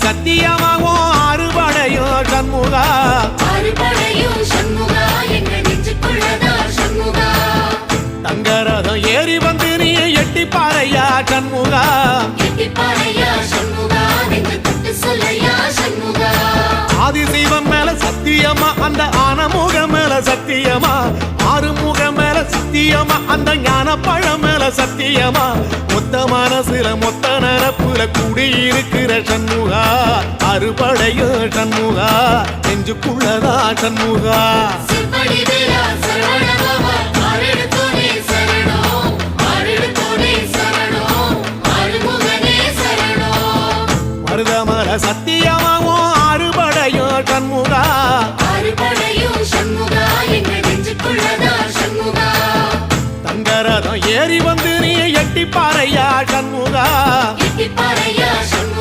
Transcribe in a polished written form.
சத்தியமாவும் அறுபடையோ சண்முகா தங்கரதம் ஏறி வந்து நீ எட்டி பாறையா சண்முகா ஆதிசைவம் மேல சத்தியமா அந்த ஆனமுகம் மேல சத்தியமா ஆறுமுகம் மேல சத்தியமா அந்த ஞான பழம் மேல சத்தியமா மொத்த மனசுல மொத்த நரப்புல குடியிருக்கிற சண்முகா அறுபடையோ சண்முகா நெஞ்சுக்குள்ளதா சண்முகா மருதமர சத்தியமாவும் அறுபடையோ சண்முகா தங்கரதம் ஏறி வந்து நீ எட்டி பாறையா சண்முகா